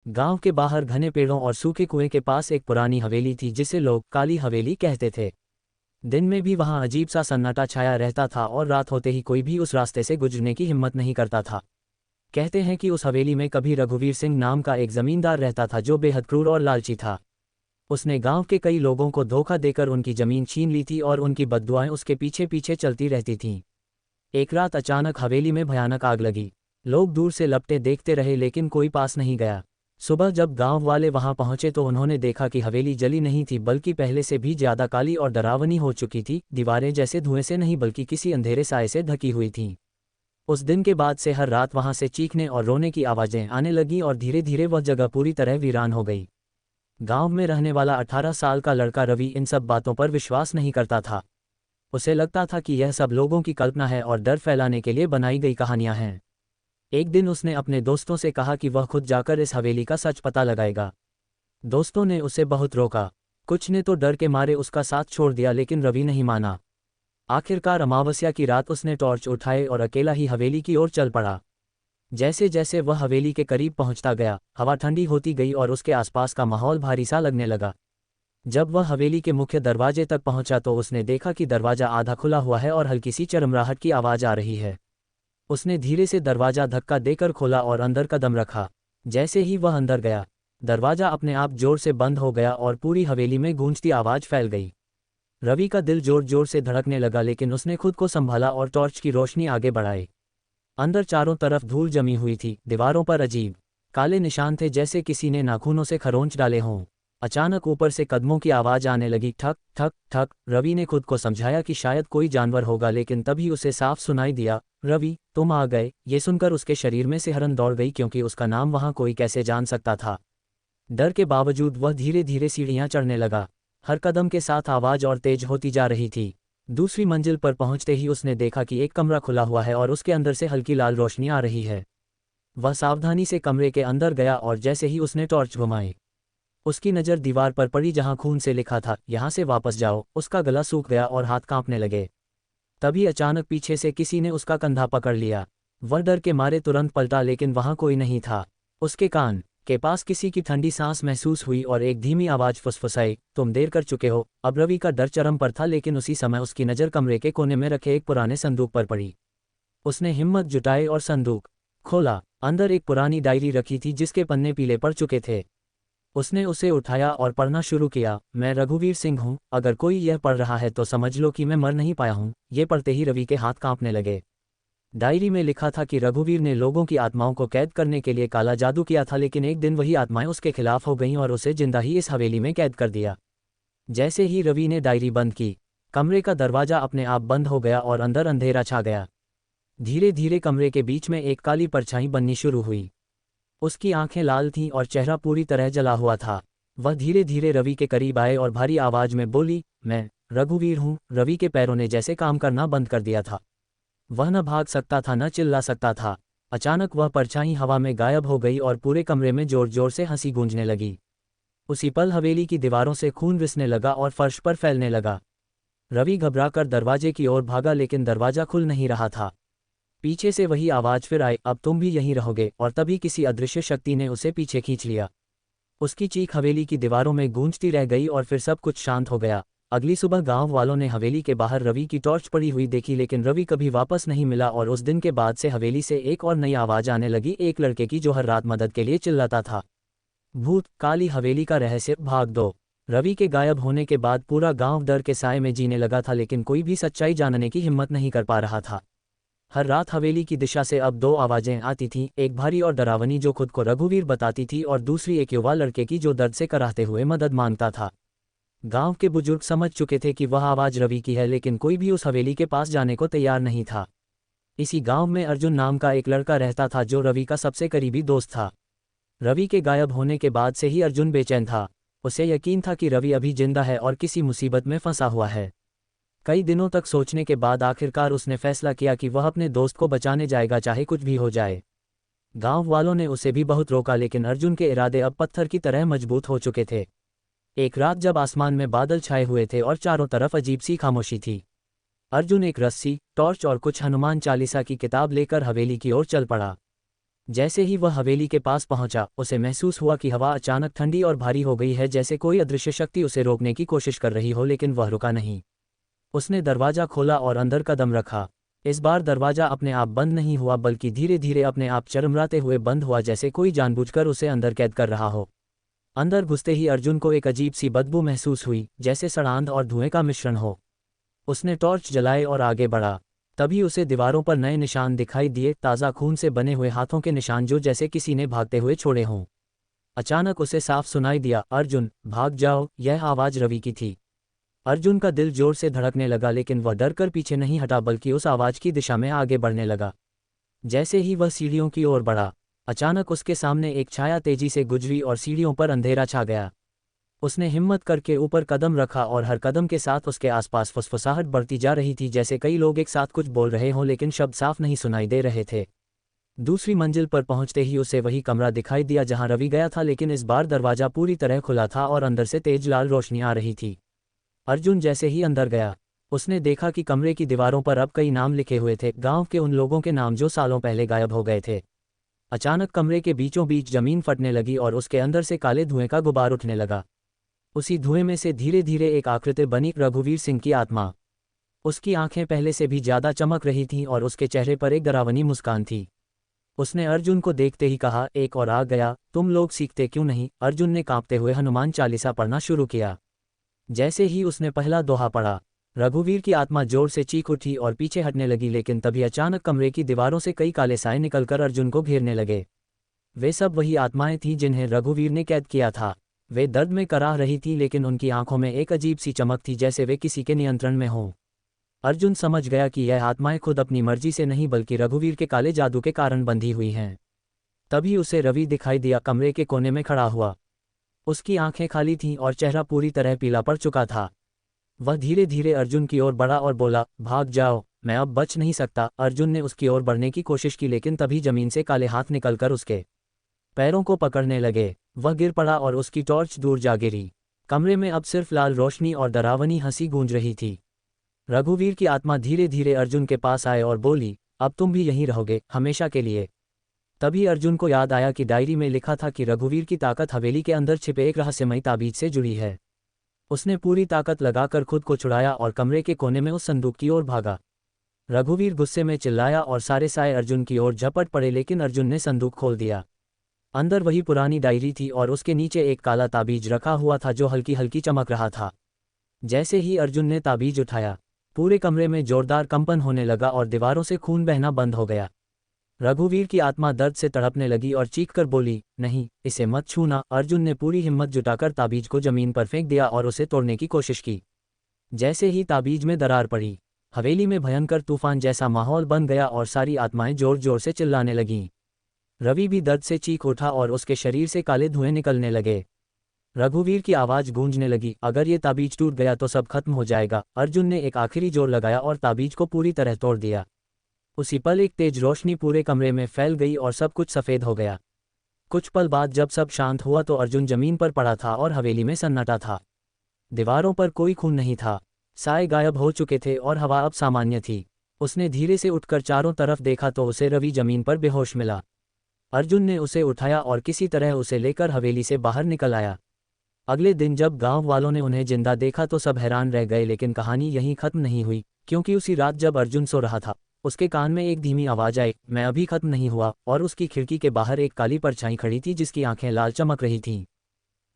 गांव के बाहर घने पेड़ों और सूखे कुएं के पास एक पुरानी हवेली थी जिसे लोग काली हवेली कहते थे। दिन में भी वहां अजीब सा सन्नाटा छाया रहता था और रात होते ही कोई भी उस रास्ते से गुजरने की हिम्मत नहीं करता था। कहते हैं कि उस हवेली में कभी रघुवीर सिंह नाम का एक जमींदार रहता था जो बेहद क्रूर और लालची था। उसने गांव के कई लोगों को धोखा देकर उनकी जमीन छीन ली थी और उनकी बद्दुआएं उसके पीछे पीछे चलती रहती थीं। एक रात अचानक हवेली में भयानक आग लगी। लोग दूर से लपटे देखते रहे लेकिन कोई पास नहीं गया। सुबह जब गांव वाले वहां पहुंचे तो उन्होंने देखा कि हवेली जली नहीं थी बल्कि पहले से भी ज्यादा काली और डरावनी हो चुकी थी। दीवारें जैसे धुएं से नहीं बल्कि किसी अंधेरे साए से ढकी हुई थीं। उस दिन के बाद से हर रात वहां से चीखने और रोने की आवाजें आने लगीं और धीरे धीरे वह जगह पूरी तरह वीरान हो गई। गांव में रहने वाला 18 साल का लड़का रवि इन सब बातों पर विश्वास नहीं करता था। उसे लगता था कि यह सब लोगों की कल्पना है और डर फैलाने के लिए बनाई गई कहानियां हैं। एक दिन उसने अपने दोस्तों से कहा कि वह खुद जाकर इस हवेली का सच पता लगाएगा। दोस्तों ने उसे बहुत रोका। कुछ ने तो डर के मारे उसका साथ छोड़ दिया लेकिन रवि नहीं माना। आखिरकार अमावस्या की रात उसने टॉर्च उठाए और अकेला ही हवेली की ओर चल पड़ा। जैसे जैसे वह हवेली के करीब पहुंचता गया हवा ठंडी होती गई और उसके आसपास का माहौल भारी सा लगने लगा। जब वह हवेली के मुख्य दरवाजे तक पहुंचा तो उसने देखा कि दरवाजा आधा खुला हुआ है और हल्की सी चरमराहट की आवाज आ रही है। उसने धीरे से दरवाजा धक्का देकर खोला और अंदर कदम रखा। जैसे ही वह अंदर गया दरवाजा अपने आप जोर से बंद हो गया और पूरी हवेली में गूंजती आवाज फैल गई। रवि का दिल जोर जोर से धड़कने लगा लेकिन उसने खुद को संभाला और टॉर्च की रोशनी आगे बढ़ाई। अंदर चारों तरफ धूल जमी हुई थी। दीवारों पर अजीब काले निशान थे जैसे किसी ने नाखूनों से खरोंच डाले हों। अचानक ऊपर से कदमों की आवाज आने लगी, ठक ठक ठक। रवि ने खुद को समझाया कि शायद कोई जानवर होगा लेकिन तभी उसे साफ सुनाई दिया, रवि तुम आ गए। ये सुनकर उसके शरीर में सिहरन दौड़ गई क्योंकि उसका नाम वहां कोई कैसे जान सकता था। डर के बावजूद वह धीरे धीरे सीढ़ियां चढ़ने लगा। हर कदम के साथ आवाज और तेज होती जा रही थी। दूसरी मंजिल पर पहुंचते ही उसने देखा कि एक कमरा खुला हुआ है और उसके अंदर से हल्की लाल रोशनी आ रही है। वह सावधानी से कमरे के अंदर गया और जैसे ही उसने टॉर्च घुमाई उसकी नज़र दीवार पर पड़ी जहां खून से लिखा था, यहाँ से वापस जाओ। उसका गला सूख गया और हाथ कांपने लगे। तभी अचानक पीछे से किसी ने उसका कंधा पकड़ लिया। वह डर के मारे तुरंत पलटा लेकिन वहां कोई नहीं था। उसके कान के पास किसी की ठंडी सांस महसूस हुई और एक धीमी आवाज फुसफुसाई, तुम देर कर चुके हो। अब रवि का डर चरम पर था लेकिन उसी समय उसकी नज़र कमरे के कोने में रखे एक पुराने संदूक पर पड़ी। उसने हिम्मत जुटाई और संदूक खोला। अंदर एक पुरानी डायरी रखी थी जिसके पन्ने पीले पड़ चुके थे। उसने उसे उठाया और पढ़ना शुरू किया। मैं रघुवीर सिंह हूँ, अगर कोई यह पढ़ रहा है तो समझ लो कि मैं मर नहीं पाया हूँ। ये पढ़ते ही रवि के हाथ कांपने लगे। डायरी में लिखा था कि रघुवीर ने लोगों की आत्माओं को कैद करने के लिए काला जादू किया था लेकिन एक दिन वही आत्माएं उसके खिलाफ हो गईं और उसे जिंदा ही इस हवेली में कैद कर दिया। जैसे ही रवि ने डायरी बंद की कमरे का दरवाजा अपने आप बंद हो गया और अंदर अंधेरा छा गया। धीरे धीरे कमरे के बीच में एक काली परछाई बननी शुरू हुई। उसकी आंखें लाल थीं और चेहरा पूरी तरह जला हुआ था। वह धीरे धीरे रवि के करीब आए और भारी आवाज में बोली, मैं रघुवीर हूँ। रवि के पैरों ने जैसे काम करना बंद कर दिया था। वह न भाग सकता था न चिल्ला सकता था। अचानक वह परछाई हवा में गायब हो गई और पूरे कमरे में जोर जोर से हंसी गूंजने लगी। उसी पल हवेली की दीवारों से खून रिसने लगा और फर्श पर फैलने लगा। रवि घबराकर दरवाजे की ओर भागा लेकिन दरवाजा खुल नहीं रहा था। पीछे से वही आवाज फिर आई, अब तुम भी यहीं रहोगे। और तभी किसी अदृश्य शक्ति ने उसे पीछे खींच लिया। उसकी चीख हवेली की दीवारों में गूंजती रह गई और फिर सब कुछ शांत हो गया। अगली सुबह गांव वालों ने हवेली के बाहर रवि की टॉर्च पड़ी हुई देखी लेकिन रवि कभी वापस नहीं मिला और उस दिन के बाद से हवेली से एक और नई आवाज आने लगी, एक लड़के की जो हर रात मदद के लिए चिल्लाता था। भूत काली हवेली का रहस्य भाग 2। रवि के गायब होने के बाद पूरा गांव डर के साए में जीने लगा था लेकिन कोई भी सच्चाई जानने की हिम्मत नहीं कर पा रहा था। हर रात हवेली की दिशा से अब दो आवाजें आती थीं, एक भारी और डरावनी जो खुद को रघुवीर बताती थी और दूसरी एक युवा लड़के की जो दर्द से कराहते हुए मदद मांगता था। गांव के बुजुर्ग समझ चुके थे कि वह आवाज रवि की है लेकिन कोई भी उस हवेली के पास जाने को तैयार नहीं था। इसी गांव में अर्जुन नाम का एक लड़का रहता था जो रवि का सबसे करीबी दोस्त था। रवि के गायब होने के बाद से ही अर्जुन बेचैन था। उसे यकीन था कि रवि अभी जिंदा है और किसी मुसीबत में फंसा हुआ है। कई दिनों तक सोचने के बाद आखिरकार उसने फैसला किया कि वह अपने दोस्त को बचाने जाएगा चाहे कुछ भी हो जाए। गांव वालों ने उसे भी बहुत रोका लेकिन अर्जुन के इरादे अब पत्थर की तरह मजबूत हो चुके थे। एक रात जब आसमान में बादल छाए हुए थे और चारों तरफ अजीब सी खामोशी थी, अर्जुन एक रस्सी, टॉर्च और कुछ हनुमान चालीसा की किताब लेकर हवेली की ओर चल पड़ा। जैसे ही वह हवेली के पास पहुंचा, उसे महसूस हुआ कि हवा अचानक ठंडी और भारी हो गई है, जैसे कोई अदृश्य शक्ति उसे रोकने की कोशिश कर रही हो, लेकिन वह रुका नहीं। उसने दरवाज़ा खोला और अंदर कदम रखा। इस बार दरवाज़ा अपने आप बंद नहीं हुआ, बल्कि धीरे धीरे अपने आप चरमराते हुए बंद हुआ, जैसे कोई जानबूझकर उसे अंदर कैद कर रहा हो। अंदर घुसते ही अर्जुन को एक अजीब सी बदबू महसूस हुई, जैसे सड़ांध और धुएं का मिश्रण हो। उसने टॉर्च जलाए और आगे बढ़ा। तभी उसे दीवारों पर नए निशान दिखाई दिए, ताज़ा खून से बने हुए हाथों के निशान, जो जैसे किसी ने भागते हुए छोड़े हों। अचानक उसे साफ सुनाई दिया, अर्जुन भाग जाओ। यह आवाज़ रवि की थी। अर्जुन का दिल जोर से धड़कने लगा, लेकिन वह डर कर पीछे नहीं हटा, बल्कि उस आवाज़ की दिशा में आगे बढ़ने लगा। जैसे ही वह सीढ़ियों की ओर बढ़ा, अचानक उसके सामने एक छाया तेजी से गुजरी और सीढ़ियों पर अंधेरा छा गया। उसने हिम्मत करके ऊपर कदम रखा और हर कदम के साथ उसके आसपास फुसफुसाहट बढ़ती जा रही थी, जैसे कई लोग एक साथ कुछ बोल रहे हों, लेकिन शब्द साफ नहीं सुनाई दे रहे थे। दूसरी मंजिल पर पहुंचते ही उसे वही कमरा दिखाई दिया जहां रवि गया था, लेकिन इस बार दरवाजा पूरी तरह खुला था और अंदर से तेज लाल रोशनी आ रही थी। अर्जुन जैसे ही अंदर गया, उसने देखा कि कमरे की दीवारों पर अब कई नाम लिखे हुए थे, गांव के उन लोगों के नाम जो सालों पहले गायब हो गए थे। अचानक कमरे के बीचों बीच जमीन फटने लगी और उसके अंदर से काले धुएं का गुबार उठने लगा। उसी धुएं में से धीरे धीरे एक आकृति बनी, रघुवीर सिंह की आत्मा। उसकी आंखें पहले से भी ज्यादा चमक रही थीं और उसके चेहरे पर एक डरावनी मुस्कान थी। उसने अर्जुन को देखते ही कहा, एक और आ गया, तुम लोग सीखते क्यों नहीं? अर्जुन ने कांपते हुए हनुमान चालीसा पढ़ना शुरू किया। जैसे ही उसने पहला दोहा पढ़ा, रघुवीर की आत्मा जोर से चीख उठी और पीछे हटने लगी, लेकिन तभी अचानक कमरे की दीवारों से कई काले साए निकलकर अर्जुन को घेरने लगे। वे सब वही आत्माएं थीं जिन्हें रघुवीर ने कैद किया था। वे दर्द में कराह रही थीं, लेकिन उनकी आंखों में एक अजीब सी चमक थी, जैसे वे किसी के नियंत्रण में हों। अर्जुन समझ गया कि यह आत्माएं खुद अपनी मर्जी से नहीं, बल्कि रघुवीर के काले जादू के कारण बंधी हुई हैं। तभी उसे रवि दिखाई दिया, कमरे के कोने में खड़ा हुआ। उसकी आंखें खाली थीं और चेहरा पूरी तरह पीला पड़ चुका था। वह धीरे धीरे अर्जुन की ओर बढ़ा और बोला, भाग जाओ, मैं अब बच नहीं सकता। अर्जुन ने उसकी ओर बढ़ने की कोशिश की, लेकिन तभी जमीन से काले हाथ निकलकर उसके पैरों को पकड़ने लगे। वह गिर पड़ा और उसकी टॉर्च दूर जा गिरी। कमरे में अब सिर्फ लाल रोशनी और डरावनी हंसी गूंज रही थी। रघुवीर की आत्मा धीरे धीरे अर्जुन के पास आए और बोली, अब तुम भी यहीं रहोगे, हमेशा के लिए। तभी अर्जुन को याद आया कि डायरी में लिखा था कि रघुवीर की ताकत हवेली के अंदर छिपे एक रहस्यमयी ताबीज से जुड़ी है। उसने पूरी ताकत लगाकर खुद को छुड़ाया और कमरे के कोने में उस संदूक की ओर भागा। रघुवीर गुस्से में चिल्लाया और सारे साए अर्जुन की ओर झपट पड़े, लेकिन अर्जुन ने संदूक खोल दिया। अंदर वही पुरानी डायरी थी और उसके नीचे एक काला ताबीज रखा हुआ था जो हल्की हल्की चमक रहा था। जैसे ही अर्जुन ने ताबीज उठाया, पूरे कमरे में जोरदार कंपन होने लगा और दीवारों से खून बहना बंद हो गया। रघुवीर की आत्मा दर्द से तड़पने लगी और चीखकर बोली, नहीं, इसे मत छूना। अर्जुन ने पूरी हिम्मत जुटाकर ताबीज को जमीन पर फेंक दिया और उसे तोड़ने की कोशिश की। जैसे ही ताबीज में दरार पड़ी, हवेली में भयंकर तूफान जैसा माहौल बन गया और सारी आत्माएं जोर जोर से चिल्लाने लगीं। रवि भी दर्द से चीख उठा और उसके शरीर से काले धुएं निकलने लगे। रघुवीर की आवाज़ गूंजने लगी, अगर ये ताबीज टूट गया तो सब खत्म हो जाएगा। अर्जुन ने एक आखिरी जोर लगाया और ताबीज को पूरी तरह तोड़ दिया। उसी पल एक तेज रोशनी पूरे कमरे में फैल गई और सब कुछ सफ़ेद हो गया। कुछ पल बाद जब सब शांत हुआ तो अर्जुन जमीन पर पड़ा था और हवेली में सन्नाटा था। दीवारों पर कोई खून नहीं था, साए गायब हो चुके थे और हवा अब सामान्य थी। उसने धीरे से उठकर चारों तरफ देखा तो उसे रवि जमीन पर बेहोश मिला। अर्जुन ने उसे उठाया और किसी तरह उसे लेकर हवेली से बाहर निकल आया। अगले दिन जब गांव वालों ने उन्हें जिंदा देखा तो सब हैरान रह गए, लेकिन कहानी यहीं खत्म नहीं हुई, क्योंकि उसी रात जब अर्जुन सो रहा था, उसके कान में एक धीमी आवाज़ आई, मैं अभी खत्म नहीं हुआ, और उसकी खिड़की के बाहर एक काली परछाई खड़ी थी जिसकी आंखें लाल चमक रही थीं।